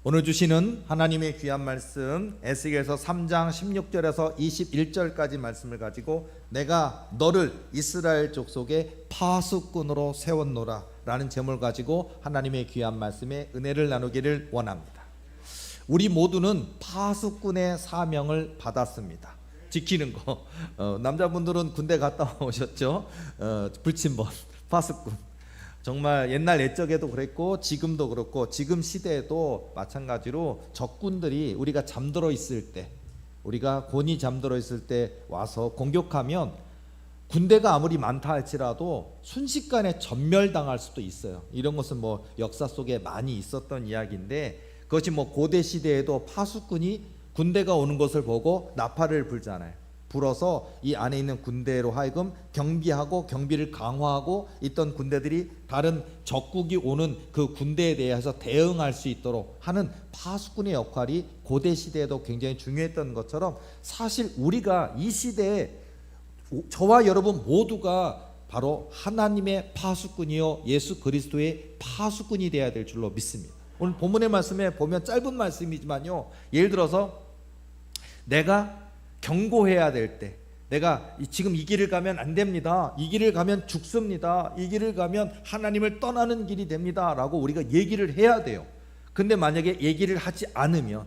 오늘 주시는 하나님의 귀한 말씀 에스겔서 3장 16절에서 21절까지 말씀을 가지고 내가 너를 이스라엘 족속의 파수꾼으로 세웠노라 라는 제목을 가지고 하나님의 귀한 말씀에 은혜를 나누기를 원합니다. 우리 모두는 파수꾼의 사명을 받았습니다. 지키는 거. 남자분들은 군대 갔다 오셨죠? 불침번 파수꾼. 정말 옛날 옛적에도 그랬고 지금도 그렇고 지금 시대에도 마찬가지로 적군들이 우리가 잠들어 있을 때, 우리가 곤히 잠들어 있을 때 와서 공격하면 군대가 아무리 많다 할지라도 순식간에 전멸당할 수도 있어요. 이런 것은 뭐 역사 속에 많이 있었던 이야기인데, 그것이 뭐 고대 시대에도 파수꾼이 군대가 오는 것을 보고 나팔을 불잖아요. 불어서 이 안에 있는 군대로 하여금 경비하고 경비를 강화하고 있던 군대들이 다른 적국이 오는 그 군대에 대해서 대응할 수 있도록 하는 파수꾼의 역할이 고대 시대에도 굉장히 중요했던 것처럼, 사실 우리가 이 시대에 저와 여러분 모두가 바로 하나님의 파수꾼이요 예수 그리스도의 파수꾼이 되어야 될 줄로 믿습니다. 오늘 본문의 말씀에 보면 짧은 말씀이지만요, 예를 들어서 내가 경고해야 될 때, 내가 지금 이 길을 가면 안 됩니다, 이 길을 가면 죽습니다, 이 길을 가면 하나님을 떠나는 길이 됩니다 라고 우리가 얘기를 해야 돼요. 근데 만약에 얘기를 하지 않으면,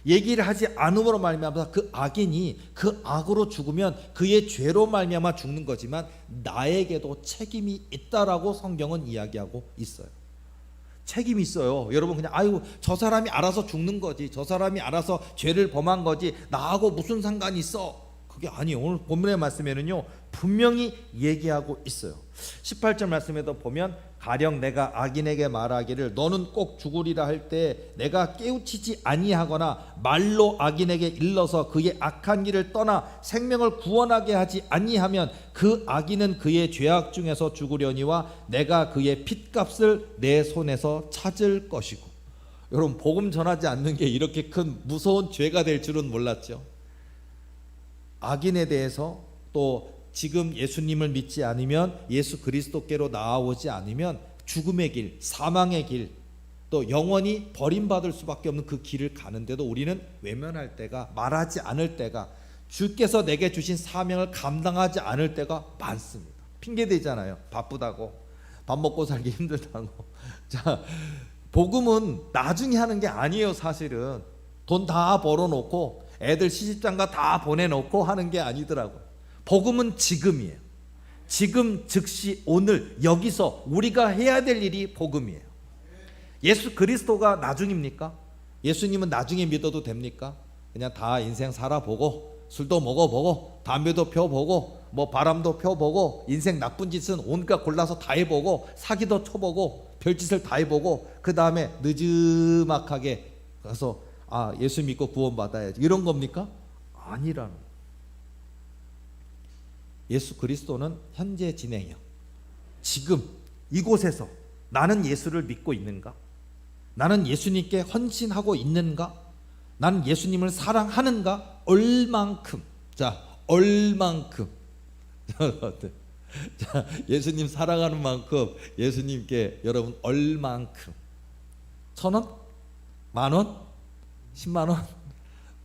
얘기를 하지 않음으로 말미암아 그 악인이 그 악으로 죽으면 그의 죄로 말미암아 죽는 거지만 나에게도 책임이 있다라고 성경은 이야기하고 있어요. 책임이 있어요. 여러분, 그냥 아유 저 사람이 알아서 죽는 거지, 저 사람이 알아서 죄를 범한 거지, 나하고 무슨 상관이 있어, 그게 아니에요. 오늘 본문의 말씀에는요 분명히 얘기하고 있어요. 18절 말씀에도 보면 가령 내가 악인에게 말하기를 너는 꼭 죽으리라 할 때 내가 깨우치지 아니하거나 말로 악인에게 일러서 그의 악한 길을 떠나 생명을 구원하게 하지 아니하면 그 악인은 그의 죄악 중에서 죽으려니와 내가 그의 핏값을 내 손에서 찾을 것이고. 여러분, 복음 전하지 않는 게 이렇게 큰 무서운 죄가 될 줄은 몰랐죠. 악인에 대해서, 또 지금 예수님을 믿지 않으면, 예수 그리스도께로 나아오지 않으면 죽음의 길, 사망의 길, 또 영원히 버림받을 수밖에 없는 그 길을 가는데도 우리는 외면할 때가, 말하지 않을 때가, 주께서 내게 주신 사명을 감당하지 않을 때가 많습니다. 핑계대잖아요. 바쁘다고, 밥 먹고 살기 힘들다고. 자, 복음은 나중에 하는 게 아니에요. 사실은 돈 다 벌어놓고 애들 시집장가 다 보내놓고 하는 게 아니더라고요. 복음은 지금이에요. 지금 즉시 오늘 여기서 우리가 해야 될 일이 복음이에요. 예수 그리스도가 나중입니까? 예수님은 나중에 믿어도 됩니까? 그냥 다 인생 살아보고 술도 먹어보고 담배도 펴보고 뭐 바람도 펴보고 인생 나쁜 짓은 온갖 골라서 다 해보고 사기도 쳐보고 별짓을 다 해보고 그 다음에 느즈막하게 가서 아 예수 믿고 구원받아야지, 이런 겁니까? 아니라는 거예요. 예수 그리스도는 현재 진행형, 지금 이곳에서 나는 예수를 믿고 있는가? 나는 예수님께 헌신하고 있는가? 나는 예수님을 사랑하는가? 얼만큼? 자, 얼만큼? 자, 예수님 사랑하는 만큼 예수님께 여러분 얼만큼? 1,000원? 만원? 10만원?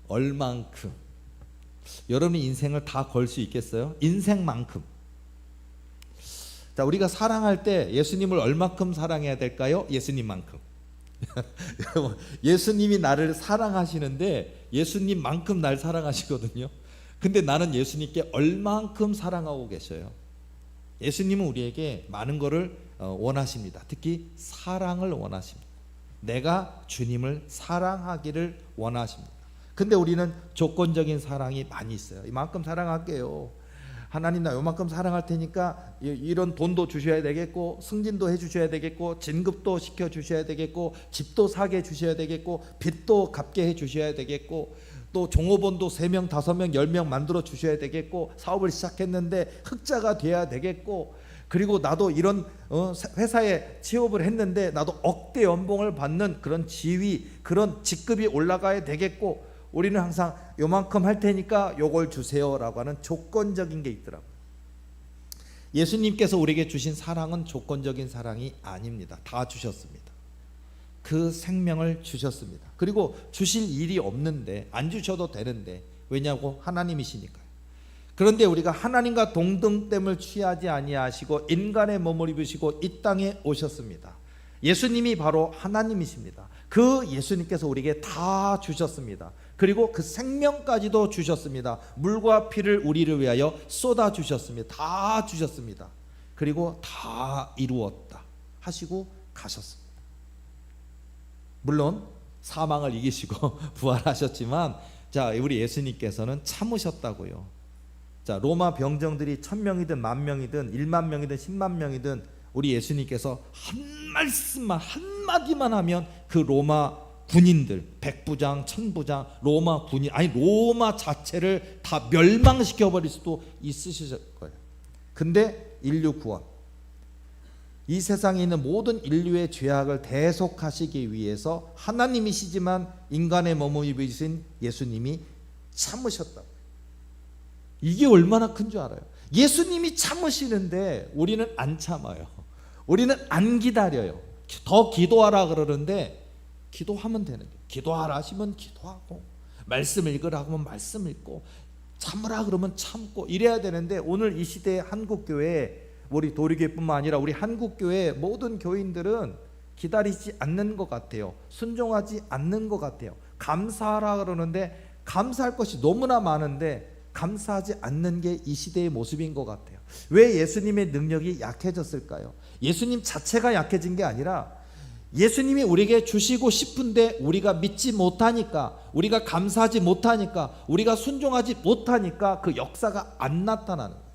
얼만큼? 여러분이 인생을 다 걸 수 있겠어요? 인생만큼. 자, 우리가 사랑할 때 예수님을 얼마큼 사랑해야 될까요? 예수님만큼. 예수님이 나를 사랑하시는데 예수님만큼 날 사랑하시거든요. 근데 나는 예수님께 얼만큼 사랑하고 계셔요? 예수님은 우리에게 많은 것을 원하십니다. 특히 사랑을 원하십니다. 내가 주님을 사랑하기를 원하십니다. 근데 우리는 조건적인 사랑이 많이 있어요. 이만큼 사랑할게요. 하나님 나 요만큼 사랑할 테니까 이런 돈도 주셔야 되겠고, 승진도 해주셔야 되겠고, 진급도 시켜주셔야 되겠고, 집도 사게 해주셔야 되겠고, 빚도 갚게 해주셔야 되겠고, 또 종업원도 3명, 5명, 10명 만들어 주셔야 되겠고, 사업을 시작했는데 흑자가 돼야 되겠고, 그리고 나도 이런 회사에 취업을 했는데 나도 억대 연봉을 받는 그런 지위, 그런 직급이 올라가야 되겠고, 우리는 항상 요만큼 할 테니까 요걸 주세요라고 하는 조건적인 게 있더라고요. 예수님께서 우리에게 주신 사랑은 조건적인 사랑이 아닙니다. 다 주셨습니다. 그 생명을 주셨습니다. 그리고 주실 일이 없는데, 안 주셔도 되는데, 왜냐고? 하나님이시니까요. 그런데 우리가 하나님과 동등됨을 취하지 아니하시고 인간의 몸을 입으시고 이 땅에 오셨습니다. 예수님이 바로 하나님이십니다. 그 예수님께서 우리에게 다 주셨습니다. 그리고 그 생명까지도 주셨습니다. 물과 피를 우리를 위하여 쏟아 주셨습니다. 다 주셨습니다. 그리고 다 이루었다 하시고 가셨습니다. 물론 사망을 이기시고 부활하셨지만, 자, 우리 예수님께서는 참으셨다고요. 자, 로마 병정들이 1000명이든 10,000명이든 10,000명이든 100,000명이든 우리 예수님께서 한 말씀만, 한마디만 하면 그 로마 군인들, 백부장, 천부장, 로마 군인, 아니 로마 자체를 다 멸망시켜 버릴 수도 있으실 거예요. 근데 인류 구원, 이 세상에 있는 모든 인류의 죄악을 대속하시기 위해서 하나님이시지만 인간의 몸을 입으신 예수님이 참으셨다고. 이게 얼마나 큰 줄 알아요? 예수님이 참으시는데 우리는 안 참아요. 우리는 안 기다려요. 더 기도하라 그러는데 기도하면 되는데, 기도하라 하시면 기도하고, 말씀 읽으라 하면 말씀 읽고, 참으라 그러면 참고 이래야 되는데, 오늘 이 시대의 한국교회, 우리 도리교회뿐만 아니라 우리 한국교회 모든 교인들은 기다리지 않는 것 같아요. 순종하지 않는 것 같아요. 감사하라 그러는데 감사할 것이 너무나 많은데 감사하지 않는 게 이 시대의 모습인 것 같아요. 왜 예수님의 능력이 약해졌을까요? 예수님 자체가 약해진 게 아니라 예수님이 우리에게 주시고 싶은데 우리가 믿지 못하니까, 우리가 감사하지 못하니까, 우리가 순종하지 못하니까 그 역사가 안 나타나는 거예요.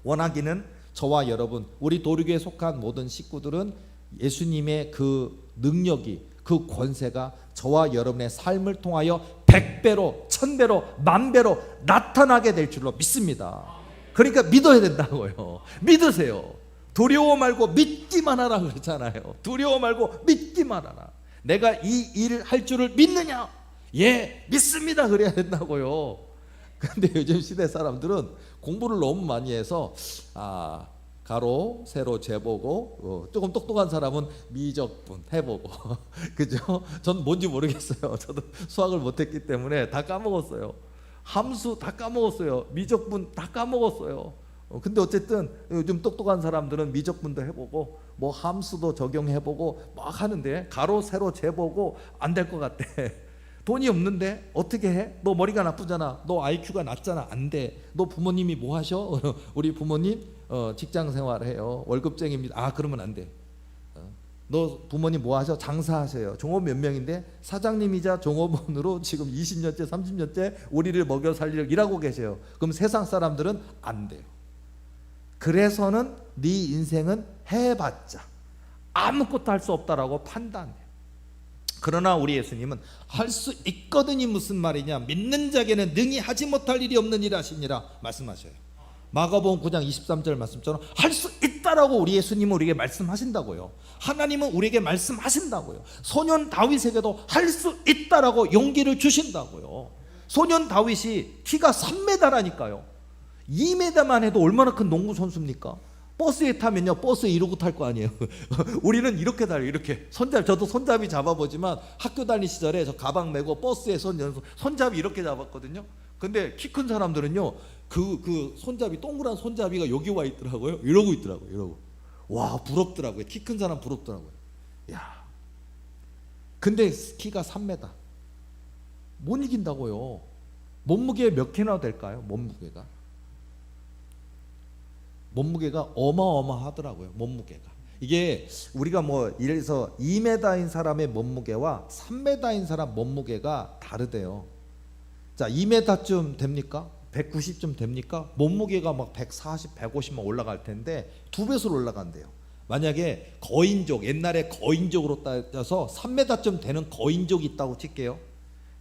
원하기는 저와 여러분, 우리 도리교에 속한 모든 식구들은 예수님의 그 능력이, 그 권세가 저와 여러분의 삶을 통하여 100배로, 1000배로, 10,000배로 나타나게 될 줄로 믿습니다. 그러니까 믿어야 된다고요. 믿으세요. 두려워 말고 믿기만 하라 그랬잖아요. 두려워 말고 믿기만 하라. 내가 이 일을 할 줄을 믿느냐? 예, 믿습니다. 그래야 된다고요. 근데 요즘 시대 사람들은 공부를 너무 많이 해서 가로, 세로 재보고, 조금 똑똑한 사람은 미적분 해보고 그죠? 전 뭔지 모르겠어요. 저도 수학을 못했기 때문에 다 까먹었어요. 함수 다 까먹었어요. 미적분 다 까먹었어요. 근데 어쨌든 요즘 똑똑한 사람들은 미적분도 해보고 뭐 함수도 적용해보고 막 하는데, 가로, 세로 재보고 안 될 것 같대. 돈이 없는데 어떻게 해? 너 머리가 나쁘잖아. 너 IQ가 낮잖아. 안 돼. 너 부모님이 뭐 하셔? 우리 부모님 직장 생활해요. 월급쟁이입니다. 그러면 안 돼. 너 부모님 뭐 하셔? 장사하세요. 종업 몇 명인데 사장님이자 종업원으로 지금 20년째 30년째 우리를 먹여 살리려 일하고 계세요. 그럼 세상 사람들은 안 돼요. 그래서는 네 인생은 해봤자 아무것도 할 수 없다라고 판단해요. 그러나 우리 예수님은 할 수 있거든이 무슨 말이냐? 믿는 자에게는 능히 하지 못할 일이 없는 일 하시니라 말씀하셔요. 마가복음 9장 23절 말씀처럼 할 수 있다라고 우리 예수님은 우리에게 말씀하신다고요. 하나님은 우리에게 말씀하신다고요. 소년 다윗에게도 할 수 있다라고 용기를 주신다고요. 소년 다윗이 키가 3m라니까요. 2m만 해도 얼마나 큰 농구 선수입니까? 버스에 타면요, 버스에 이러고 탈 거 아니에요. 우리는 이렇게 달려요. 이렇게 손잡이, 저도 손잡이 잡아보지만 학교 다닐 시절에 저 가방 메고 버스에 손잡이 이렇게 잡았거든요. 근데 키 큰 사람들은요, 그 손잡이, 동그란 손잡이가 여기 와 있더라고요. 이러고 있더라고요. 이러고. 와, 부럽더라고요. 키 큰 사람 부럽더라고요. 야, 근데 키가 3m 못 이긴다고요. 몸무게 몇 킬로나 될까요? 몸무게가 어마어마하더라고요. 몸무게가. 이게 우리가 뭐 예를 들어서 2m인 사람의 몸무게와 3m인 사람 몸무게가 다르대요. 자, 2m쯤 됩니까? 190쯤 됩니까? 몸무게가 막 140, 150만 올라갈 텐데 2배수로 올라간대요. 만약에 거인족, 옛날에 거인족으로 따져서 3m쯤 되는 거인족이 있다고 칠게요.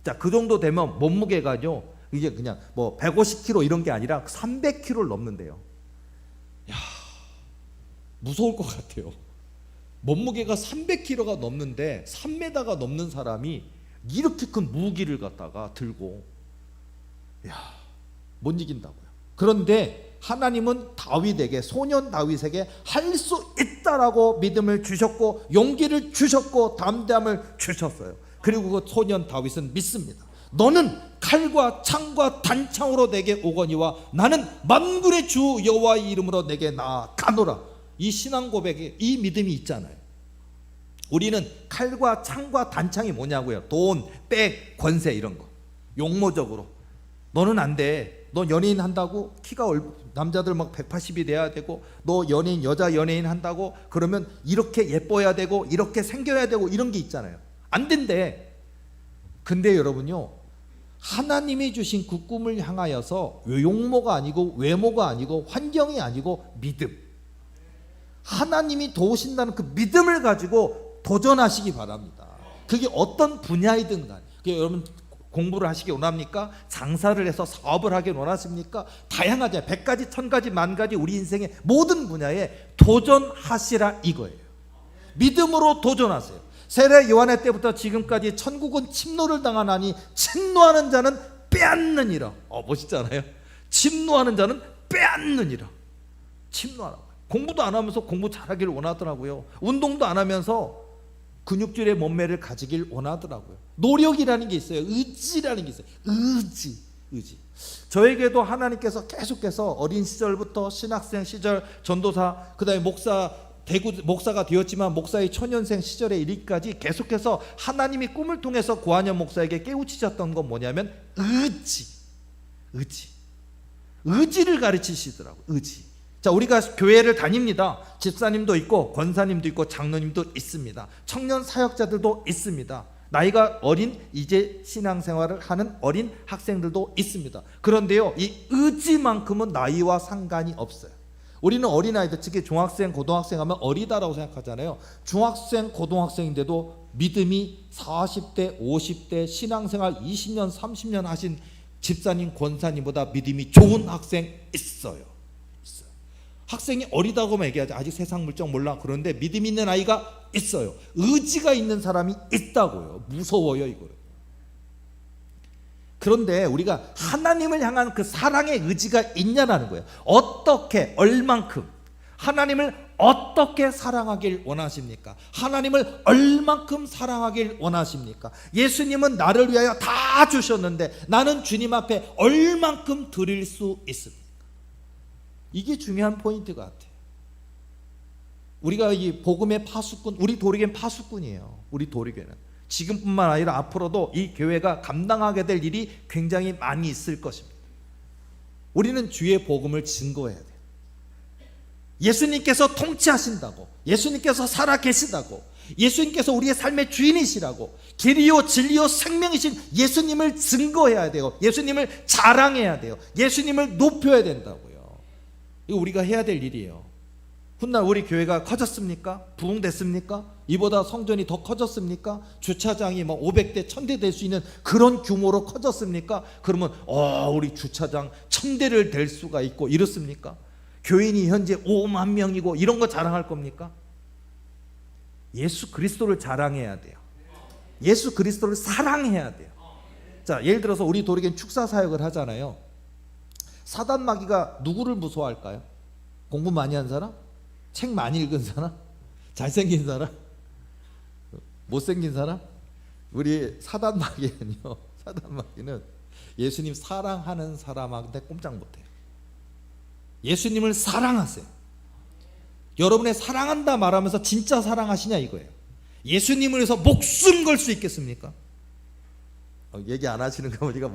자, 그 정도 되면 몸무게가요, 이게 그냥 뭐 150kg 이런 게 아니라 300kg를 넘는데요. 야, 무서울 것 같아요. 몸무게가 300kg가 넘는데 3m가 넘는 사람이 이렇게 큰 무기를 갖다가 들고, 야, 못 이긴다고요. 그런데 하나님은 다윗에게, 소년 다윗에게 할 수 있다라고 믿음을 주셨고 용기를 주셨고 담대함을 주셨어요. 그리고 그 소년 다윗은 믿습니다. 너는 칼과 창과 단창으로 내게 오거니와 나는 만군의 주 여호와의 이름으로 내게 나아가노라. 이 신앙 고백에 이 믿음이 있잖아요. 우리는 칼과 창과 단창이 뭐냐고요? 돈, 백, 권세 이런 거. 용모적으로 너는 안 돼. 너 연예인 한다고 키가 남자들 막 180이 돼야 되고, 너 연예인, 여자 연예인 한다고 그러면 이렇게 예뻐야 되고 이렇게 생겨야 되고 이런 게 있잖아요. 안 된대. 근데 여러분요, 하나님이 주신 그 꿈을 향하여서 용모가 아니고 외모가 아니고 환경이 아니고 믿음, 하나님이 도우신다는 그 믿음을 가지고 도전하시기 바랍니다. 그게 어떤 분야이든 간에. 여러분 공부를 하시기 원합니까? 장사를 해서 사업을 하기 원하십니까? 다양하죠. 100가지, 1000가지, 10,000가지 우리 인생의 모든 분야에 도전하시라 이거예요. 믿음으로 도전하세요. 세례 요한의 때부터 지금까지 천국은 침노를 당하나니 침노하는 자는 빼앗느니라. 멋있잖아요. 침노하는 자는 빼앗느니라. 침노하라고. 공부도 안 하면서 공부 잘하길 원하더라고요. 운동도 안 하면서 근육질의 몸매를 가지길 원하더라고요. 노력이라는 게 있어요. 의지라는 게 있어요. 의지. 저에게도 하나님께서 계속해서 어린 시절부터 신학생 시절, 전도사, 그 다음에 목사가 되었지만 목사의 초년생 시절에 이르기까지 계속해서 하나님이 꿈을 통해서 고한현 목사에게 깨우치셨던 건 뭐냐면 의지를 가르치시더라고요. 의지. 자, 우리가 교회를 다닙니다. 집사님도 있고 권사님도 있고 장로님도 있습니다. 청년 사역자들도 있습니다. 나이가 어린 이제 신앙생활을 하는 어린 학생들도 있습니다. 그런데요, 이 의지만큼은 나이와 상관이 없어요. 우리는 어린아이들, 특히 중학생, 고등학생 하면 어리다라고 생각하잖아요. 중학생, 고등학생인데도 믿음이 40대, 50대, 신앙생활 20년, 30년 하신 집사님, 권사님보다 믿음이 좋은 학생 있어요. 학생이 어리다고만 얘기하지 아직 세상 물정 몰라. 그런데 믿음 있는 아이가 있어요. 의지가 있는 사람이 있다고요. 무서워요 이거요. 그런데 우리가 하나님을 향한 그 사랑의 의지가 있냐라는 거예요. 어떻게, 얼만큼 하나님을 어떻게 사랑하길 원하십니까? 하나님을 얼만큼 사랑하길 원하십니까? 예수님은 나를 위하여 다 주셨는데 나는 주님 앞에 얼만큼 드릴 수 있습니까? 이게 중요한 포인트 같아요. 우리가 이 복음의 파수꾼, 우리 도리교는 파수꾼이에요. 우리 도리교는 지금뿐만 아니라 앞으로도 이 교회가 감당하게 될 일이 굉장히 많이 있을 것입니다. 우리는 주의 복음을 증거해야 돼요. 예수님께서 통치하신다고, 예수님께서 살아계시다고, 예수님께서 우리의 삶의 주인이시라고, 길이요 진리요 생명이신 예수님을 증거해야 돼요. 예수님을 자랑해야 돼요. 예수님을 높여야 된다고요. 이거 우리가 해야 될 일이에요. 훗날 우리 교회가 커졌습니까? 부흥됐습니까? 이보다 성전이 더 커졌습니까? 주차장이 뭐 500대, 1000대 될 수 있는 그런 규모로 커졌습니까? 그러면 우리 주차장 1000대를 될 수가 있고 이렇습니까? 교인이 현재 5만 명이고 이런 거 자랑할 겁니까? 예수 그리스도를 자랑해야 돼요. 예수 그리스도를 사랑해야 돼요. 자, 예를 들어서 우리 도리교는 축사 사역을 하잖아요. 사단 마귀가 누구를 무서워할까요? 공부 많이 한 사람? 책 많이 읽은 사람? 잘생긴 사람? 못생긴 사람? 우리 사단 마귀는요, 사단 마귀는 예수님 사랑하는 사람한테 꼼짝 못해요. 예수님을 사랑하세요. 여러분의 사랑한다 말하면서 진짜 사랑하시냐 이거예요. 예수님을 위해서 목숨 걸 수 있겠습니까? 얘기 안 하시는 거 보니까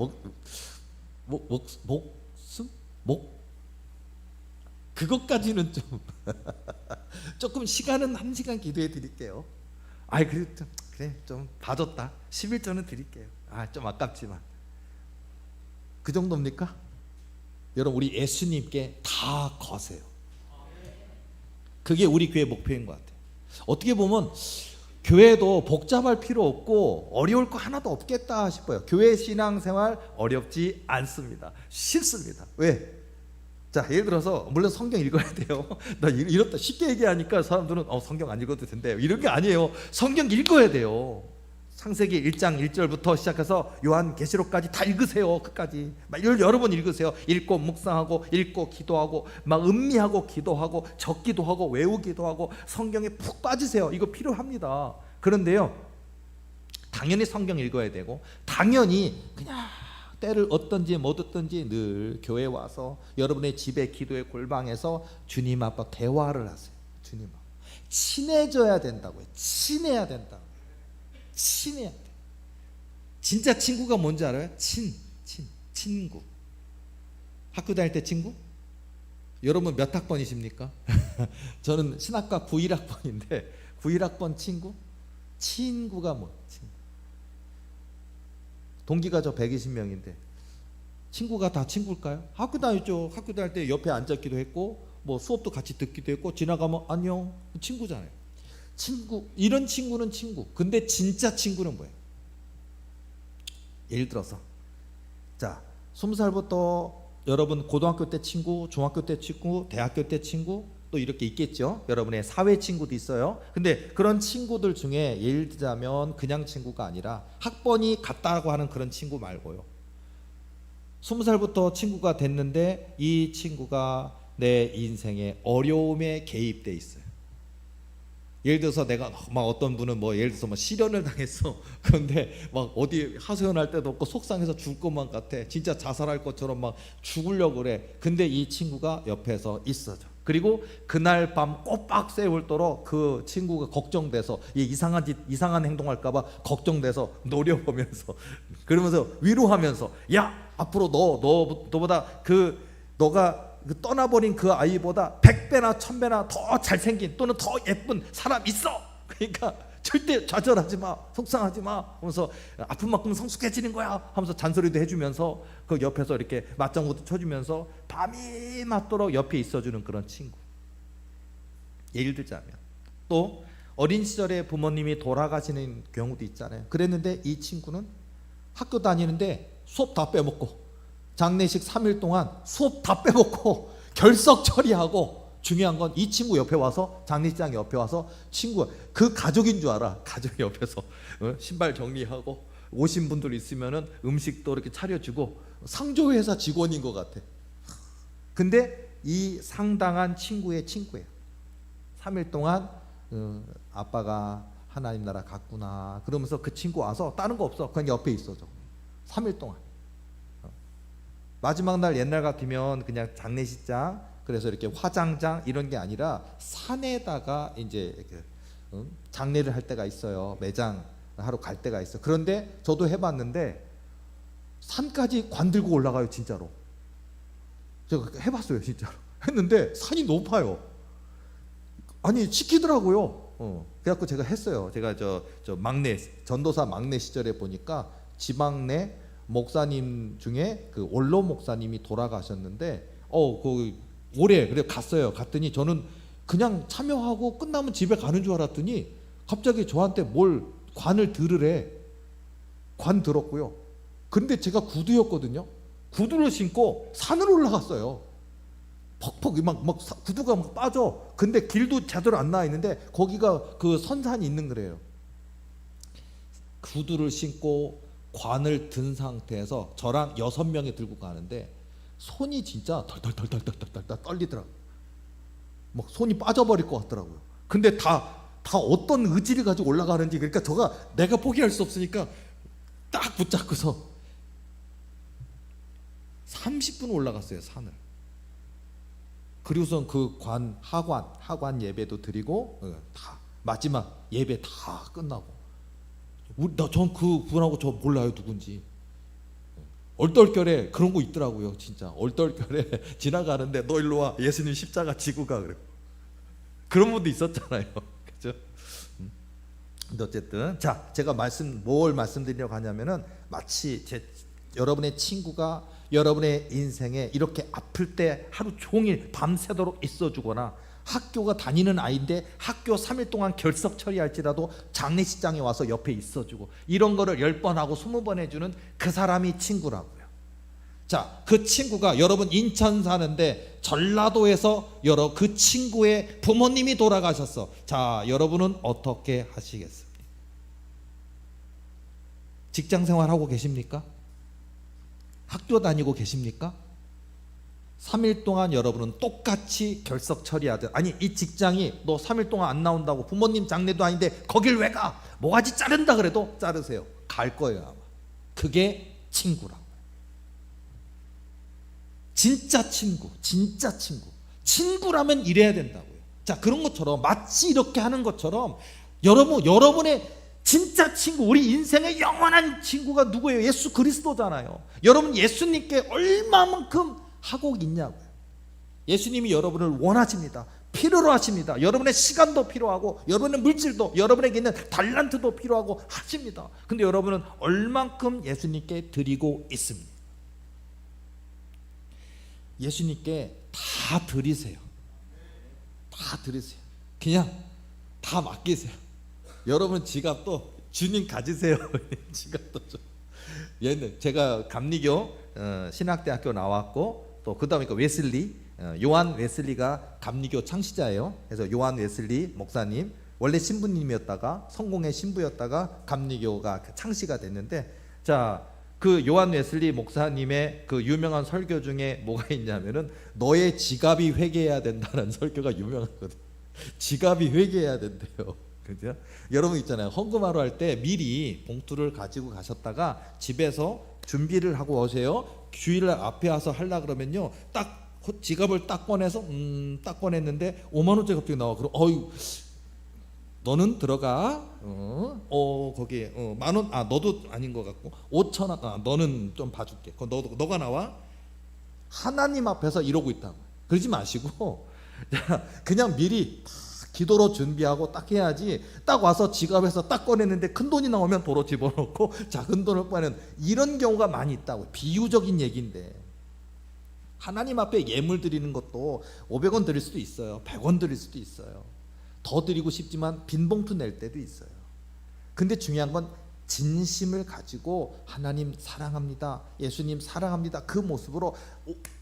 그것까지는 좀 조금 시간은 1시간 기도해 드릴게요. 그래 좀 봐줬다. 11조는 드릴게요. 좀 아깝지만 그 정도입니까? 여러분 우리 예수님께 다 거세요. 그게 우리 교회 목표인 것 같아요. 어떻게 보면 교회도 복잡할 필요 없고 어려울 거 하나도 없겠다 싶어요. 교회 신앙생활 어렵지 않습니다. 쉽습니다. 왜? 자, 예를 들어서 물론 성경 읽어야 돼요. 나 이렇다 쉽게 얘기하니까 사람들은 성경 안 읽어도 된대요. 이런 게 아니에요. 성경 읽어야 돼요. 창세기 1장 1절부터 시작해서 요한계시록까지 다 읽으세요. 끝까지 막 여러 번 읽으세요. 읽고 묵상하고 읽고 기도하고 막 음미하고 기도하고 적기도 하고 외우기도 하고 성경에 푹 빠지세요. 이거 필요합니다. 그런데요, 당연히 성경 읽어야 되고, 당연히 그냥 때를 얻든지 못 얻든지 늘 교회 와서 여러분의 집에 기도의 골방에서 주님 앞과 대화를 하세요. 주님 앞 친해져야 된다고요. 친해야 된다. 친해야 돼. 진짜 친구가 뭔지 알아요? 친구. 학교 다닐 때 친구? 여러분 몇 학번이십니까? 저는 신학과 91학번인데 91학번 친구가 뭐? 동기가 저 120명인데 친구가 다 친구일까요? 학교 다녔죠. 학교 다닐 때 옆에 앉았기도 했고 뭐 수업도 같이 듣기도 했고 지나가면 안녕, 친구잖아요. 친구, 이런 친구는 친구. 근데 진짜 친구는 뭐예요? 예를 들어서 자, 20살부터 여러분 고등학교 때 친구, 중학교 때 친구, 대학교 때 친구, 또 이렇게 있겠죠. 여러분의 사회 친구도 있어요. 근데 그런 친구들 중에 예를 들자면 그냥 친구가 아니라 학번이 같다고 하는 그런 친구 말고요, 20살부터 친구가 됐는데 이 친구가 내 인생에 어려움에 개입돼 있어요. 예를 들어서 내가 막 어떤 분은 뭐 예를 들어서 뭐 실연을 당했어. 그런데 막 어디 하소연할 데도 없고 속상해서 죽을 것만 같아. 진짜 자살할 것처럼 막 죽으려고 그래. 근데 이 친구가 옆에서 있어줘. 그리고 그날 밤 꼬박 새울도록 그 친구가 걱정돼서 이상한 행동할까봐 걱정돼서 노려보면서 그러면서 위로하면서, 야 앞으로 너보다 너가 떠나버린 그 아이보다 100배나 1000배나 더 잘생긴 또는 더 예쁜 사람 있어. 그러니까 절대 좌절하지 마, 속상하지 마 하면서 아픈 만큼 성숙해지는 거야 하면서 잔소리도 해주면서 그 옆에서 이렇게 맞장구도 쳐주면서 밤이 맞도록 옆에 있어주는 그런 친구. 예를 들자면 또 어린 시절에 부모님이 돌아가시는 경우도 있잖아요. 그랬는데 이 친구는 학교 다니는데 수업 다 빼먹고 장례식 3일 동안 수업 다 빼먹고 결석 처리하고, 중요한 건 이 친구 옆에 와서, 장례식장 옆에 와서 친구가 그 가족인 줄 알아. 가족이 옆에서 신발 정리하고 오신 분들 있으면은 음식도 이렇게 차려주고 상조회사 직원인 것 같아. 근데 이 상당한 친구의 친구예요. 3일 동안 아빠가 하나님 나라 갔구나 그러면서 그 친구 와서 다른 거 없어. 그냥 옆에 있어줘. 3일 동안. 마지막 날 옛날 같으면 그냥 장례식장, 그래서 이렇게 화장장 이런 게 아니라 산에다가 이제 장례를 할 때가 있어요. 매장 하러 갈 때가 있어. 그런데 저도 해봤는데 산까지 관 들고 올라가요. 진짜로 제가 해봤어요. 진짜로 했는데 산이 높아요. 아니 시키더라고요. 그래갖고 제가 했어요. 제가 저 막내 전도사 막내 시절에 보니까 지막내 목사님 중에 그 원로 목사님이 돌아가셨는데 그 올해 그래 갔어요. 갔더니 저는 그냥 참여하고 끝나면 집에 가는 줄 알았더니 갑자기 저한테 뭘 관을 들으래. 관 들었고요. 근데 제가 구두였거든요. 구두를 신고 산을 올라갔어요. 퍽퍽 막 구두가 막 빠져. 근데 길도 제대로 안 나와 있는데 거기가 그 선산이 있는 거래요. 구두를 신고 관을 든 상태에서 저랑 6명이 들고 가는데 손이 진짜 덜덜덜덜덜덜 떨리더라고요. 막 손이 빠져버릴 것 같더라고요. 근데 다 어떤 의지를 가지고 올라가는지, 그러니까 내가 포기할 수 없으니까 딱 붙잡고서 30분 올라갔어요, 산을. 그리고선 그 하관 예배도 드리고 다 마지막 예배 다 끝나고, 전 그 분하고 저 몰라요, 누군지. 얼떨결에 그런 거 있더라고요. 진짜 얼떨결에 지나가는데 너 일로 와, 예수님 십자가 지고 가, 그래. 그런 분도 있었잖아요. 그죠? 근데 어쨌든 자, 제가 뭘 말씀드리려고 하냐면은 마치 여러분의 친구가 여러분의 인생에 이렇게 아플 때 하루 종일 밤새도록 있어주거나, 학교가 다니는 아이인데 학교 3일 동안 결석 처리할지라도 장례식장에 와서 옆에 있어주고, 이런 거를 10번 하고 20번 해주는 그 사람이 친구라고요. 자, 그 친구가 여러분 인천 사는데 전라도에서 그 친구의 부모님이 돌아가셨어. 자, 여러분은 어떻게 하시겠습니까? 직장 생활하고 계십니까? 학교 다니고 계십니까? 3일 동안 여러분은 똑같이 결석 처리하든, 아니 이 직장이 너 3일 동안 안 나온다고 부모님 장례도 아닌데 거길 왜 가? 모가지 자른다 그래도 자르세요. 갈 거예요 아마. 그게 친구라고. 진짜 친구, 진짜 친구. 친구라면 이래야 된다고요. 자, 그런 것처럼 마치 이렇게 하는 것처럼 여러분의 진짜 친구, 우리 인생의 영원한 친구가 누구예요? 예수 그리스도잖아요. 여러분 예수님께 얼마만큼 하고 있냐고요. 예수님이 여러분을 원하십니다. 필요로 하십니다. 여러분의 시간도 필요하고 여러분의 물질도, 여러분에게 있는 달란트도 필요하고 하십니다. 근데 여러분은 얼만큼 예수님께 드리고 있습니다. 예수님께 다 드리세요. 다 드리세요. 그냥 다 맡기세요. 여러분 지갑도 주님 가지세요. 지갑도 좀. 옛날 제가 감리교 신학대학교 나왔고, 또 그 다음에 웨슬리, 요한 웨슬리가 감리교 창시자예요. 그래서 요한 웨슬리 목사님, 원래 신부님이었다가 성공의 신부였다가 감리교가 창시가 됐는데, 자, 그 요한 웨슬리 목사님의 그 유명한 설교 중에 뭐가 있냐면은 너의 지갑이 회개해야 된다는 설교가 유명하거든요. 지갑이 회개해야 된대요. 그죠? 여러분 있잖아요. 헌금하러 할 때 미리 봉투를 가지고 가셨다가 집에서 준비를 하고 오세요. 주일 앞에 와서 하려 그러면요, 딱 지갑을 딱 꺼내서 딱 꺼냈는데 5만 원짜리 갑자기 나와. 그럼 어유 너는 들어가. 거기에 만 원. 아, 너도 아닌 것 같고 5천 원. 아, 너는 좀 봐줄게. 너가 나와. 하나님 앞에서 이러고 있다고. 그러지 마시고 그냥 미리 기도로 준비하고 딱 해야지. 딱 와서 지갑에서 딱 꺼냈는데 큰 돈이 나오면 도로 집어넣고 작은 돈을 꺼내는 이런 경우가 많이 있다고. 비유적인 얘기인데, 하나님 앞에 예물 드리는 것도 500원 드릴 수도 있어요. 100원 드릴 수도 있어요. 더 드리고 싶지만 빈 봉투 낼 때도 있어요. 근데 중요한 건 진심을 가지고 하나님 사랑합니다, 예수님 사랑합니다, 그 모습으로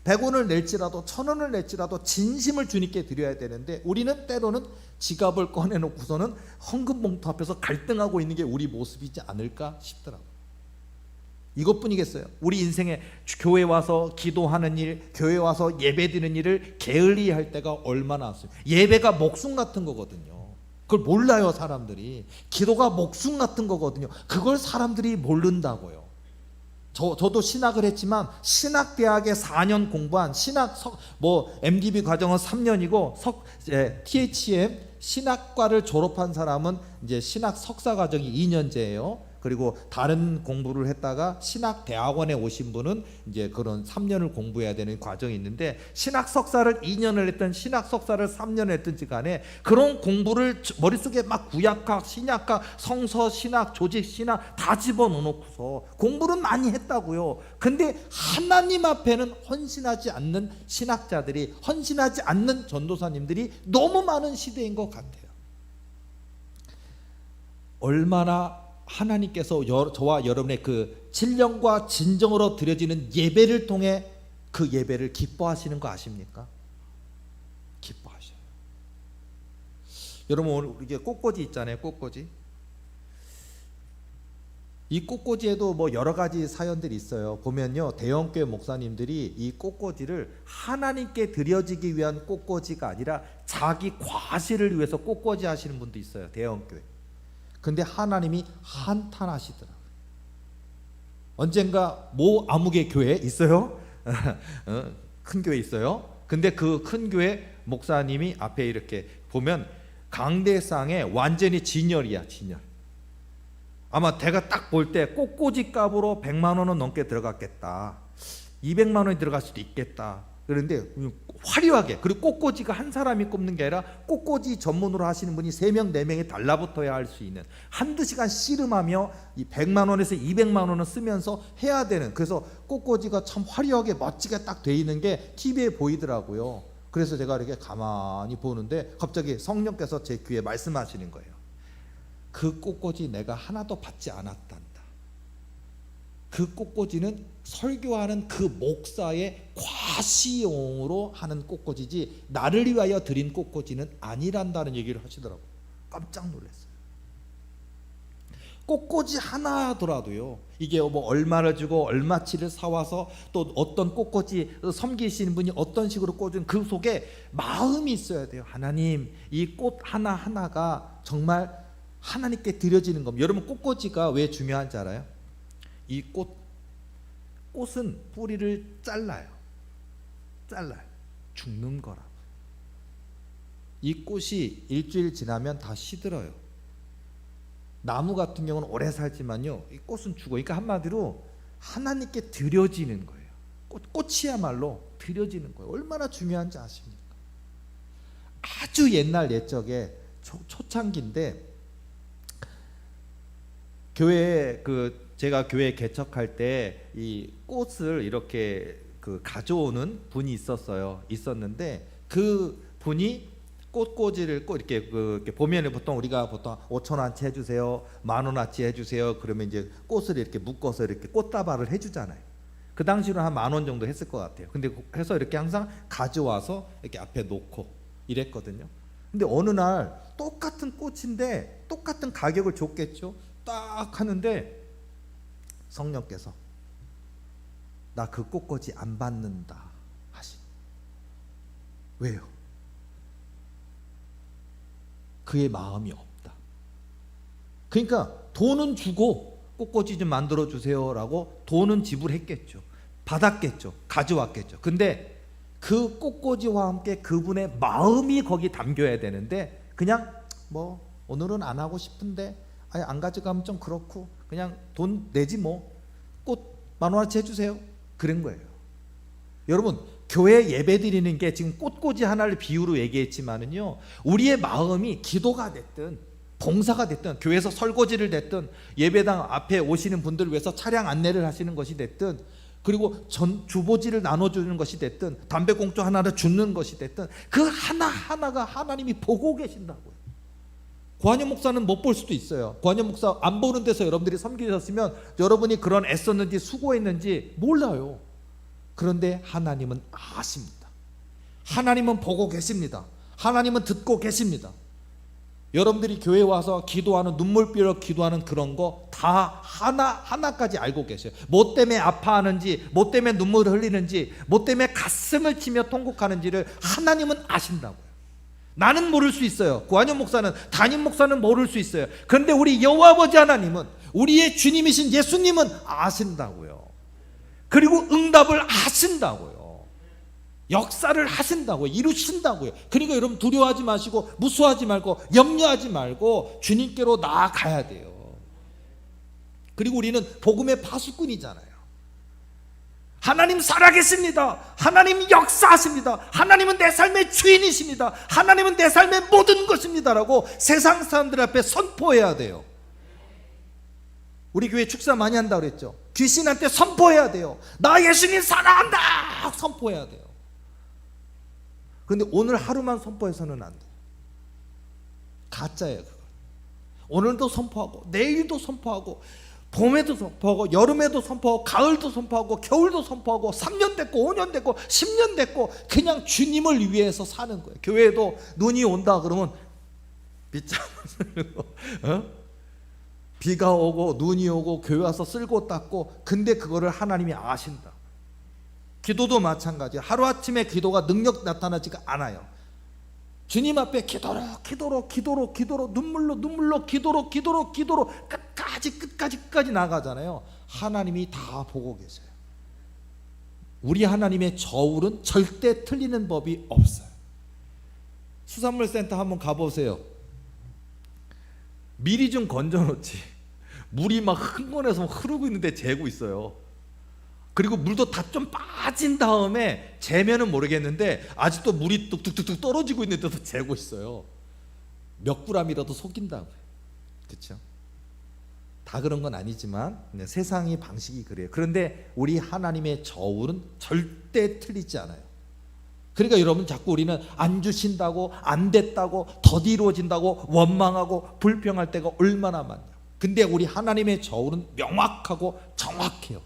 100원을 낼지라도 1000원을 낼지라도 진심을 주님께 드려야 되는데, 우리는 때로는 지갑을 꺼내놓고서는 헌금 봉투 앞에서 갈등하고 있는 게 우리 모습이지 않을까 싶더라고요. 이것뿐이겠어요. 우리 인생에 교회 와서 기도하는 일, 교회 와서 예배 드리는 일을 게을리할 때가 얼마나 많습니까? 예배가 목숨 같은 거거든요. 그걸 몰라요 사람들이. 기도가 목숨 같은 거거든요. 그걸 사람들이 모른다고요. 저도 신학을 했지만 신학대학에 4년 공부한 MDB 과정은 3년이고 THM 신학과를 졸업한 사람은 이제 신학 석사 과정이 2년제예요. 그리고 다른 공부를 했다가 신학대학원에 오신 분은 이제 그런 3년을 공부해야 되는 과정이 있는데, 신학 석사를 2년을 했든 신학 석사를 3년을 했든지 간에 그런 공부를 머릿속에 막 구약학, 신약학, 성서 신학, 조직 신학 다 집어넣어놓고서 공부를 많이 했다고요. 근데 하나님 앞에는 헌신하지 않는 신학자들이, 헌신하지 않는 전도사님들이 너무 많은 시대인 것 같아요. 얼마나 하나님께서 저와 여러분의 그 진령과 진정으로 드려지는 예배를 통해 그 예배를 기뻐하시는 거 아십니까? 기뻐하셔요. 여러분 오늘 이게 꽃꽂이 있잖아요. 꽃꽂이. 이 꽃꽂이에도 뭐 여러 가지 사연들이 있어요. 보면요, 대형교회 목사님들이 이 꽃꽂이를 하나님께 드려지기 위한 꽃꽂이가 아니라 자기 과실을 위해서 꽃꽂이 하시는 분도 있어요. 대형교회. 근데 하나님이 한탄하시더라고요. 언젠가 모 아무개 교회 있어요. 큰 교회 있어요. 근데 그 큰 교회 목사님이 앞에 이렇게 보면 강대상에 완전히 진열이야. 진열. 아마 내가 딱 볼 때 꽃꽂이 값으로 100만 원은 넘게 들어갔겠다, 200만 원이 들어갈 수도 있겠다. 그런데 화려하게, 그리고 꽃꽂이가 한 사람이 꼽는 게 아니라 꽃꽂이 전문으로 하시는 분이 3명 4명이 달라붙어야 할 수 있는, 한두 시간 씨름하며 이 100만 원에서 200만 원을 쓰면서 해야 되는, 그래서 꽃꽂이가 참 화려하게 멋지게 딱 돼 있는 게 TV에 보이더라고요. 그래서 제가 이렇게 가만히 보는데 갑자기 성령께서 제 귀에 말씀하시는 거예요. 그 꽃꽂이 내가 하나도 받지 않았단다. 그 꽃꽂이는 설교하는 그 목사의 과시용으로 하는 꽃꽂이지 나를 위하여 드린 꽃꽂이는 아니란다는 얘기를 하시더라고요. 깜짝 놀랐어요. 꽃꽂이 하나더라도요, 이게 뭐 얼마를 주고 얼마치를 사와서 또 어떤 꽃꽂이 섬기시는 분이 어떤 식으로 꽂은 그 속에 마음이 있어야 돼요. 하나님, 이 꽃 하나하나가 정말 하나님께 드려지는 겁니다. 여러분, 꽃꽂이가 왜 중요한지 알아요? 이 꽃은 뿌리를 잘라요. 죽는 거라. 이 꽃이 일주일 지나면 다 시들어요. 나무 같은 경우는 오래 살지만요, 이 꽃은 죽어요. 그러니까 한마디로 하나님께 드려지는 거예요. 꽃이야말로 드려지는 거예요. 얼마나 중요한지 아십니까? 아주 옛날 옛적에 초창기인데, 교회 제가 교회 개척할 때 이 꽃을 이렇게 가져오는 분이 있었는데, 그 분이 꽃꽂이를 이렇게 보면은 보통 우리가 5,000원어치 해주세요, 10,000원어치 해주세요. 그러면 이제 꽃을 이렇게 묶어서 이렇게 꽃다발을 해주잖아요. 그 당시로 한 10,000원 정도 했을 것 같아요. 근데 해서 이렇게 항상 가져와서 이렇게 앞에 놓고 이랬거든요. 근데 어느 날 똑같은 꽃인데 똑같은 가격을 줬겠죠. 딱 하는데 성령께서 나 그 꽃꽂이 안 받는다 하시. 왜요? 그의 마음이 없다. 그러니까 돈은 주고 꽃꽂이 좀 만들어 주세요라고 돈은 지불했겠죠. 받았겠죠. 가져왔겠죠. 근데 그 꽃꽂이와 함께 그분의 마음이 거기 담겨야 되는데, 그냥 뭐 오늘은 안 하고 싶은데 아니 안 가져가면 좀 그렇고 그냥 돈 내지 뭐 꽃 10,000원어치 해주세요, 그런 거예요. 여러분, 교회 예배 드리는 게 지금 꽃꽂이 하나를 비유로 얘기했지만은요, 우리의 마음이 기도가 됐든 봉사가 됐든 교회에서 설거지를 됐든 예배당 앞에 오시는 분들을 위해서 차량 안내를 하시는 것이 됐든, 그리고 주보지를 나눠주는 것이 됐든 담배꽁초 하나를 주는 것이 됐든 그 하나하나가 하나님이 보고 계신다고요. 고한영 목사는 못 볼 수도 있어요. 고한영 목사 안 보는 데서 여러분들이 섬기셨으면 여러분이 그런 애썼는지 수고했는지 몰라요. 그런데 하나님은 아십니다. 하나님은 보고 계십니다. 하나님은 듣고 계십니다. 여러분들이 교회에 와서 기도하는, 눈물흘려 기도하는 그런 거 다 하나하나까지 알고 계셔요. 뭐 때문에 아파하는지, 뭐 때문에 눈물을 흘리는지, 뭐 때문에 가슴을 치며 통곡하는지를 하나님은 아신다고요. 나는 모를 수 있어요. 고한영 목사는, 담임 목사는 모를 수 있어요. 그런데 우리 여호와 아버지 하나님은, 우리의 주님이신 예수님은 아신다고요. 그리고 응답을 하신다고요. 역사를 하신다고요. 이루신다고요. 그러니까 여러분, 두려워하지 마시고 무서워하지 말고 염려하지 말고 주님께로 나아가야 돼요. 그리고 우리는 복음의 파수꾼이잖아요. 하나님 살아계십니다. 하나님 역사하십니다. 하나님은 내 삶의 주인이십니다. 하나님은 내 삶의 모든 것입니다라고 세상 사람들 앞에 선포해야 돼요. 우리 교회 축사 많이 한다고 그랬죠. 귀신한테 선포해야 돼요. 나 예수님 사랑한다 선포해야 돼요. 그런데 오늘 하루만 선포해서는 안 돼요. 가짜예요. 그거. 오늘도 선포하고 내일도 선포하고 봄에도 선포하고 여름에도 선포하고 가을도 선포하고 겨울도 선포하고 3년 됐고 5년 됐고 10년 됐고 그냥 주님을 위해서 사는 거예요. 교회에도 눈이 온다 그러면 빗장을 쓸고 비가 오고 눈이 오고 교회 와서 쓸고 닦고, 근데 그거를 하나님이 아신다. 기도도 마찬가지예요. 하루아침에 기도가 능력 나타나지가 않아요. 주님 앞에 기도로 눈물로 기도로 끝까지 나가잖아요. 하나님이 다 보고 계세요. 우리 하나님의 저울은 절대 틀리는 법이 없어요. 수산물센터 한번 가보세요. 미리 좀 건져놓지. 물이 막 흥건해서 흐르고 있는데 재고 있어요. 그리고 물도 다 좀 빠진 다음에 재면은 모르겠는데 아직도 물이 뚝뚝뚝 떨어지고 있는데도 재고 있어요. 몇 그램이라도 속인다고요. 그렇죠? 다 그런 건 아니지만 세상의 방식이 그래요. 그런데 우리 하나님의 저울은 절대 틀리지 않아요. 그러니까 여러분, 자꾸 우리는 안 주신다고, 안 됐다고, 더디로워진다고 원망하고 불평할 때가 얼마나 많냐. 근데 우리 하나님의 저울은 명확하고 정확해요.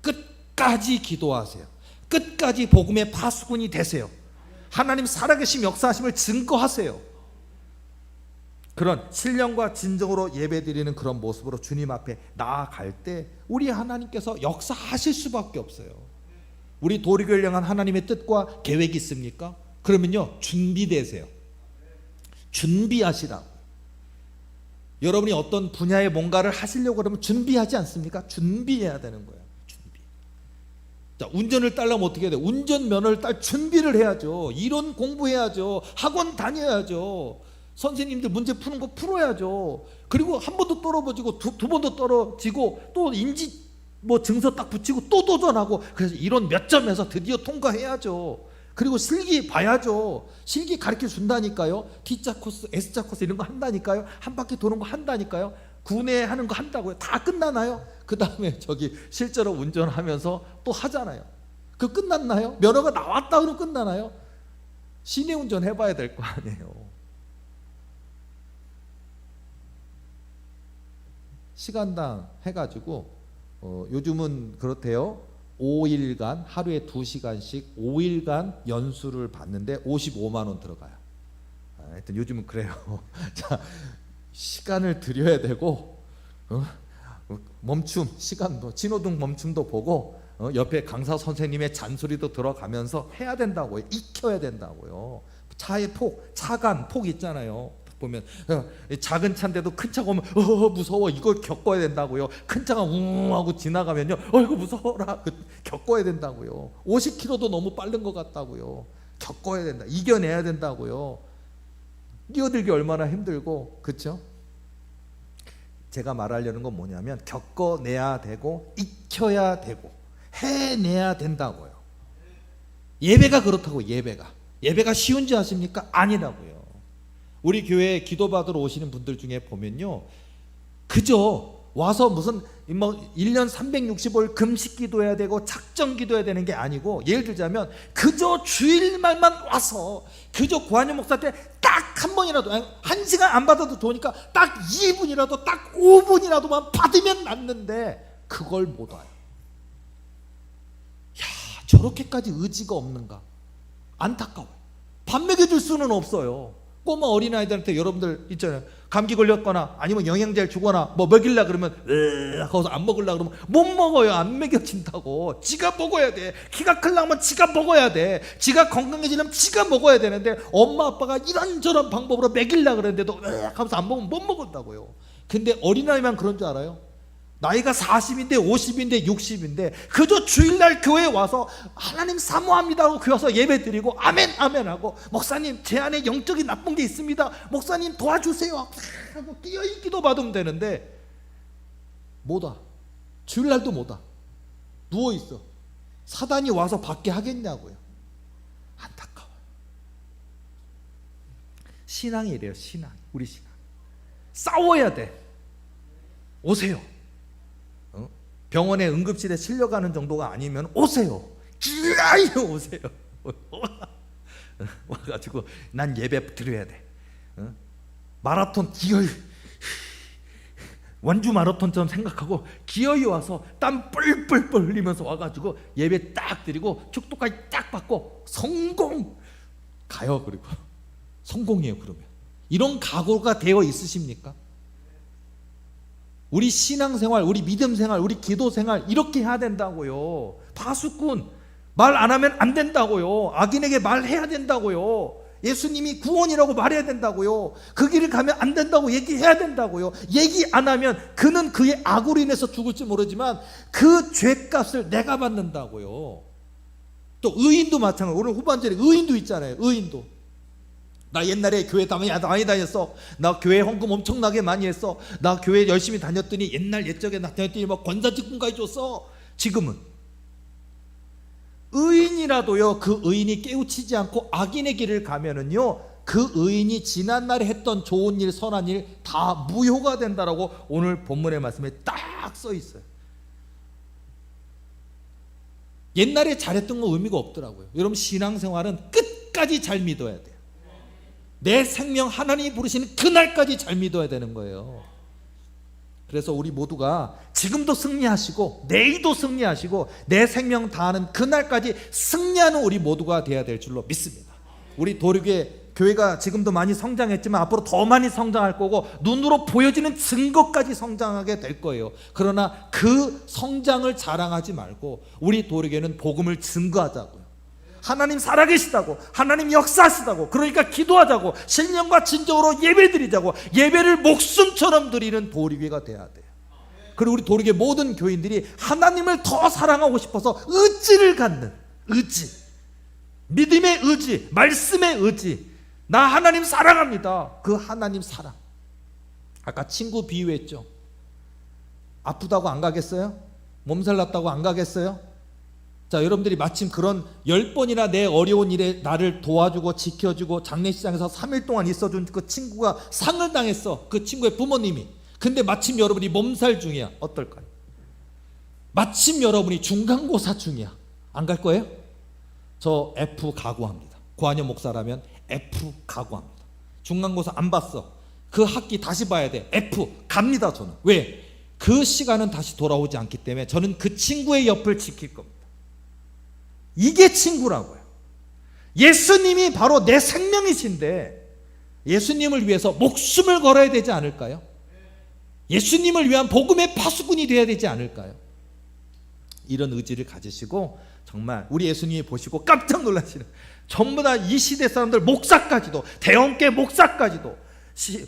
끝까지 기도하세요. 끝까지 복음의 파수꾼이 되세요. 하나님 살아계심 역사하심을 증거하세요. 그런 신령과 진정으로 예배드리는 그런 모습으로 주님 앞에 나아갈 때 우리 하나님께서 역사하실 수밖에 없어요. 우리 도리교를 향한 하나님의 뜻과 계획이 있습니까? 그러면요, 준비되세요. 준비하시라고. 여러분이 어떤 분야에 뭔가를 하시려고 그러면 준비하지 않습니까? 준비해야 되는 거예요. 준비. 자, 운전을 따려면 어떻게 해야 돼요? 운전면허를 딸 준비를 해야죠. 이론 공부해야죠. 학원 다녀야죠. 선생님들 문제 푸는 거 풀어야죠. 그리고 한 번도 떨어지고 두 번도 떨어지고 또 인지 증서 딱 붙이고 또 도전하고, 그래서 이론 몇 점에서 드디어 통과해야죠. 그리고 실기 봐야죠. 실기 가르쳐 준다니까요. T자 코스, S자 코스 이런 거 한다니까요. 한 바퀴 도는 거 한다니까요. 구내 하는 거 한다고요. 다 끝나나요? 그 다음에 실제로 운전하면서 또 하잖아요. 그 끝났나요? 면허가 나왔다 그러면 끝나나요? 시내 운전 해봐야 될 거 아니에요. 시간당 해가지고 요즘은 그렇대요. 5일간 하루에 2시간씩 5일간 연수를 받는데 55만 원 들어가요. 하여튼 요즘은 그래요. 자, 시간을 들여야 되고 멈춤 시간도 신호등 멈춤도 보고 옆에 강사 선생님의 잔소리도 들어가면서 해야 된다고요. 익혀야 된다고요. 차의 차간 폭 있잖아요. 보면 작은 차인데도 큰 차가 오면 무서워, 이걸 겪어야 된다고요. 큰 차가 웅 하고 지나가면요, 이거 무서워라, 겪어야 된다고요. 50km도 너무 빠른 것 같다고요. 겪어야 된다, 이겨내야 된다고요. 뛰어들기 얼마나 힘들고, 그렇죠? 제가 말하려는 건 뭐냐면 겪어내야 되고 익혀야 되고 해내야 된다고요. 예배가 그렇다고. 예배가 쉬운지 아십니까? 아니라고요. 우리 교회에 기도받으러 오시는 분들 중에 보면요, 그저 와서 무슨 1년 365일 금식 기도해야 되고 작정 기도해야 되는 게 아니고, 예를 들자면 그저 주일말만 와서 그저 고한영 목사한테 딱 한 번이라도, 1시간 안 받아도 좋으니까 딱 2분이라도 딱 5분이라도만 받으면 낫는데 그걸 못 와요. 야, 저렇게까지 의지가 없는가? 안타까워요. 밥 먹여줄 수는 없어요. 꼬마 어린아이들한테 여러분들 있잖아요. 감기 걸렸거나 아니면 영양제를 주거나 먹일라 그러면 거기서 안 먹으려 그러면 못 먹어요. 안 먹여진다고. 지가 먹어야 돼. 키가 크려면 지가 먹어야 돼. 지가 건강해지려면 지가 먹어야 되는데 엄마 아빠가 이런저런 방법으로 먹일라 그러는데도 하면서 안 먹으면 못 먹는다고요. 근데 어린아이만 그런 줄 알아요? 나이가 40인데 50인데 60인데 그저 주일날 교회에 와서 하나님 사모합니다 하고 교회 와서 예배 드리고 아멘 아멘 하고, 목사님 제 안에 영적인 나쁜 게 있습니다, 목사님 도와주세요 하고 끼어이 기도 받으면 되는데 못 와. 주일날도 못 와. 누워있어. 사단이 와서 받게 하겠냐고요. 안타까워요. 신앙이 이래요. 우리 신앙 싸워야 돼. 오세요. 병원에 응급실에 실려가는 정도가 아니면 오세요. 오세요. 와가지고 난 예배 드려야 돼. 마라톤 기어이, 원주 마라톤처럼 생각하고 기어이 와서 땀 뿔뿔뿔 흘리면서 와가지고 예배 딱 드리고 축도까지 딱 받고 성공 가요. 그리고 성공이에요. 그러면 이런 각오가 되어 있으십니까? 우리 신앙생활, 우리 믿음생활, 우리 기도생활 이렇게 해야 된다고요. 파수꾼 말 안 하면 안 된다고요. 악인에게 말해야 된다고요. 예수님이 구원이라고 말해야 된다고요. 그 길을 가면 안 된다고 얘기해야 된다고요. 얘기 안 하면 그는 그의 악으로 인해서 죽을지 모르지만 그 죄값을 내가 받는다고요. 또 의인도 마찬가지로. 오늘 후반절에 의인도 있잖아요. 의인도. 나 옛날에 교회 많이 다녔어. 나 교회 헌금 엄청나게 많이 했어. 나 교회 열심히 다녔더니 옛날 옛적에 다녔더니 막 권사직분까지 줬어. 지금은 의인이라도요, 그 의인이 깨우치지 않고 악인의 길을 가면은요, 그 의인이 지난날에 했던 좋은 일 선한 일 다 무효가 된다라고 오늘 본문의 말씀에 딱 써 있어요. 옛날에 잘했던 건 의미가 없더라고요. 여러분 신앙생활은 끝까지 잘 믿어야 돼요. 내 생명 하나님이 부르시는 그날까지 잘 믿어야 되는 거예요. 그래서 우리 모두가 지금도 승리하시고 내일도 승리하시고 내 생명 다하는 그날까지 승리하는 우리 모두가 되어야 될 줄로 믿습니다. 우리 도륙의 교회가 지금도 많이 성장했지만 앞으로 더 많이 성장할 거고 눈으로 보여지는 증거까지 성장하게 될 거예요. 그러나 그 성장을 자랑하지 말고 우리 도리교회는 복음을 증거하자고요. 하나님 살아계시다고, 하나님 역사하시다고, 그러니까 기도하자고, 신령과 진정으로 예배드리자고, 예배를 목숨처럼 드리는 도리교회가 돼야 돼요. 그리고 우리 도리교회 모든 교인들이 하나님을 더 사랑하고 싶어서 의지를 갖는, 의지, 믿음의 의지, 말씀의 의지, 나 하나님 사랑합니다. 그 하나님 사랑. 아까 친구 비유했죠. 아프다고 안 가겠어요? 몸살 났다고 안 가겠어요? 자, 여러분들이 마침 그런 10번이나 내 어려운 일에 나를 도와주고 지켜주고 장례식장에서 3일 동안 있어준 그 친구가 상을 당했어. 그 친구의 부모님이. 근데 마침 여러분이 몸살 중이야. 어떨까요? 마침 여러분이 중간고사 중이야. 안 갈 거예요? 저 F 각오합니다. 고한영 목사라면 F 각오합니다. 중간고사 안 봤어. 그 학기 다시 봐야 돼. F 갑니다. 저는. 왜? 그 시간은 다시 돌아오지 않기 때문에 저는 그 친구의 옆을 지킬 겁니다. 이게 친구라고요. 예수님이 바로 내 생명이신데 예수님을 위해서 목숨을 걸어야 되지 않을까요? 예수님을 위한 복음의 파수꾼이 되어야 되지 않을까요? 이런 의지를 가지시고 정말 우리 예수님이 보시고 깜짝 놀라시는, 전부 다 이 시대 사람들, 목사까지도, 대형교회 목사까지도,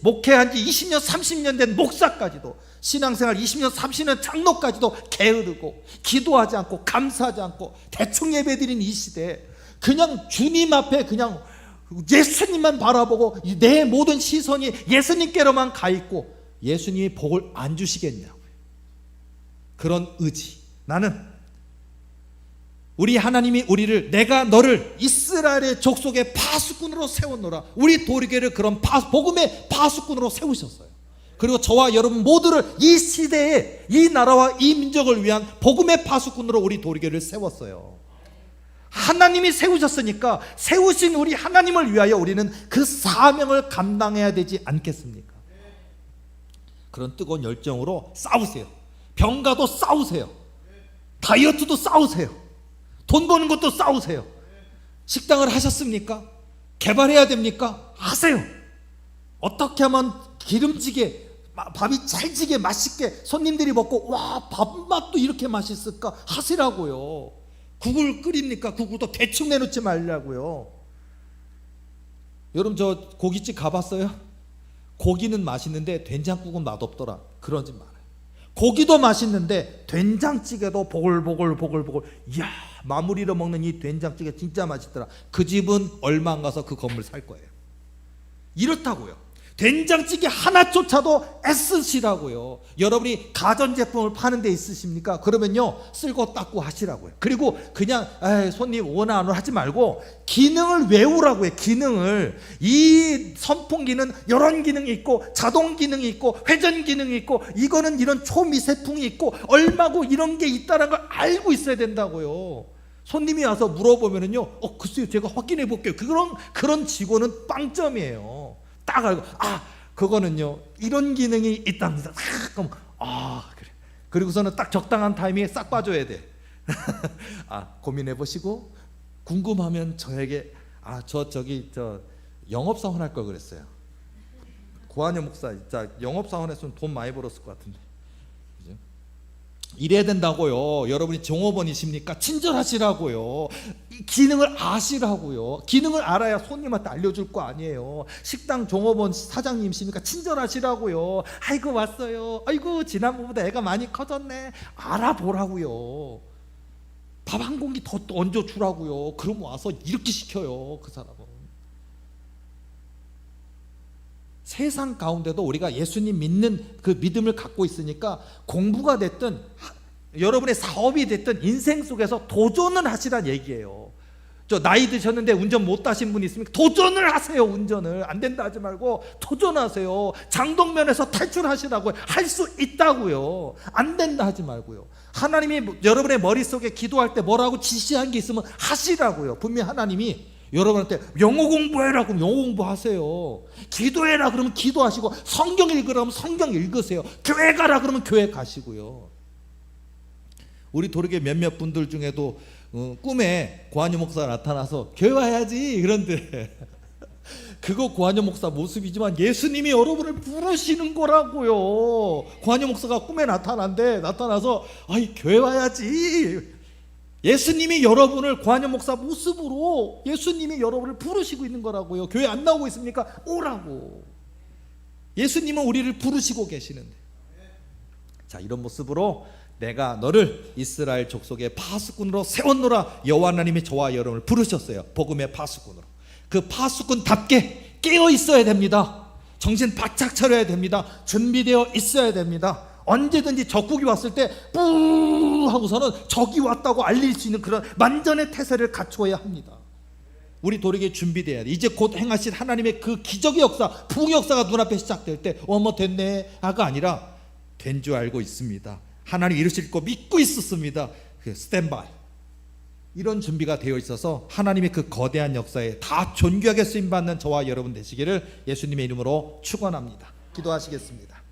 목회한 지 20년 30년 된 목사까지도, 신앙생활 20년 30년 장로까지도 게으르고 기도하지 않고 감사하지 않고 대충 예배드린 이 시대에 그냥 주님 앞에 그냥 예수님만 바라보고 내 모든 시선이 예수님께로만 가 있고 예수님이 복을 안 주시겠냐고요. 그런 의지. 나는 우리 하나님이 우리를, 내가 너를 이스라엘의 족속의 파수꾼으로 세웠노라. 우리 도리교회를 그런 복음의 파수꾼으로 세우셨어요. 그리고 저와 여러분 모두를 이 시대에 이 나라와 이 민족을 위한 복음의 파수꾼으로 우리 도리교회를 세웠어요. 하나님이 세우셨으니까 세우신 우리 하나님을 위하여 우리는 그 사명을 감당해야 되지 않겠습니까? 그런 뜨거운 열정으로 싸우세요. 병가도 싸우세요. 다이어트도 싸우세요. 돈 버는 것도 싸우세요. 식당을 하셨습니까? 개발해야 됩니까? 하세요. 어떻게 하면 기름지게, 밥이 찰지게 맛있게 손님들이 먹고 와, 밥맛도 이렇게 맛있을까? 하시라고요. 국을 끓입니까? 국도 대충 내놓지 말라고요. 여러분 저 고깃집 가봤어요? 고기는 맛있는데 된장국은 맛없더라. 그러지 말아요. 고기도 맛있는데 된장찌개도 보글보글 이야, 마무리로 먹는 이 된장찌개 진짜 맛있더라. 그 집은 얼마 안 가서 그 건물 살 거예요. 이렇다고요. 된장찌개 하나조차도 애쓰시라고요. 여러분이 가전제품을 파는 데 있으십니까? 그러면요 쓸고 닦고 하시라고요. 그리고 그냥 손님 오나 안 오나 하지 말고 기능을 외우라고요. 기능을. 이 선풍기는 이런 기능이 있고 자동 기능이 있고 회전 기능이 있고 이거는 이런 초미세풍이 있고 얼마고 이런 게 있다는 걸 알고 있어야 된다고요. 손님이 와서 물어보면은요 글쎄요 제가 확인해 볼게요. 그런 직원은 빵점이에요. 딱 알고 그거는요 이런 기능이 있답니다. 그럼 그래. 그리고서는 딱 적당한 타이밍에 싹 빠져야 돼. 고민해 보시고 궁금하면 저에게 저 영업사원 할 걸 그랬어요. 고한영 목사 진짜 영업사원 했으면 돈 많이 벌었을 것 같은데. 그죠? 이래야 된다고요. 여러분이 종업원이십니까? 친절하시라고요. 기능을 아시라고요. 기능을 알아야 손님한테 알려줄 거 아니에요. 식당 종업원 사장님이십니까? 친절하시라고요. 아이고 왔어요. 아이고 지난번보다 애가 많이 커졌네. 알아보라고요. 밥 한 공기 더 얹어주라고요. 그럼 와서 이렇게 시켜요. 그 사람은. 세상 가운데도 우리가 예수님 믿는 그 믿음을 갖고 있으니까 공부가 됐든 여러분의 사업이 됐든 인생 속에서 도전을 하시란 얘기예요. 저 나이 드셨는데 운전 못 하신 분 있습니까? 도전을 하세요. 운전을 안 된다 하지 말고 도전하세요. 장동면에서 탈출하시라고요. 할 수 있다고요. 안 된다 하지 말고요. 하나님이 여러분의 머릿속에 기도할 때 뭐라고 지시한 게 있으면 하시라고요. 분명히 하나님이 여러분한테 영어 공부해라 그러면 영어 공부하세요. 기도해라 그러면 기도하시고, 성경 읽으라 그러면 성경 읽으세요. 교회 가라 그러면 교회 가시고요. 우리 도르게 몇몇 분들 중에도 꿈에 고한유 목사가 나타나서 교회 와야지 그런데 그거 고한영 목사 모습이지만 예수님이 여러분을 부르시는 거라고요. 고한영 목사가 꿈에 나타나서 아이 교회 와야지. 예수님이 여러분을 고한영 목사 모습으로 예수님이 여러분을 부르시고 있는 거라고요. 교회 안 나오고 있습니까? 오라고. 예수님은 우리를 부르시고 계시는데, 자, 이런 모습으로 내가 너를 이스라엘 족속의 파수꾼으로 세웠노라. 여호와 하나님이 저와 여러분을 부르셨어요. 복음의 파수꾼으로. 그 파수꾼답게 깨어 있어야 됩니다. 정신 바짝 차려야 됩니다. 준비되어 있어야 됩니다. 언제든지 적국이 왔을 때 뿌 하고서는 적이 왔다고 알릴 수 있는 그런 만전의 태세를 갖추어야 합니다. 우리 도리게 준비돼야 돼. 이제 곧 행하실 하나님의 그 기적의 역사, 부흥의 역사가 눈앞에 시작될 때 어머 됐네가 아니라 된 줄 알고 있습니다. 하나님 이루실 거 믿고 있었습니다. 그 스탠바이, 이런 준비가 되어 있어서 하나님의 그 거대한 역사에 다 존귀하게 쓰임받는 저와 여러분 되시기를 예수님의 이름으로 축원합니다. 기도하시겠습니다.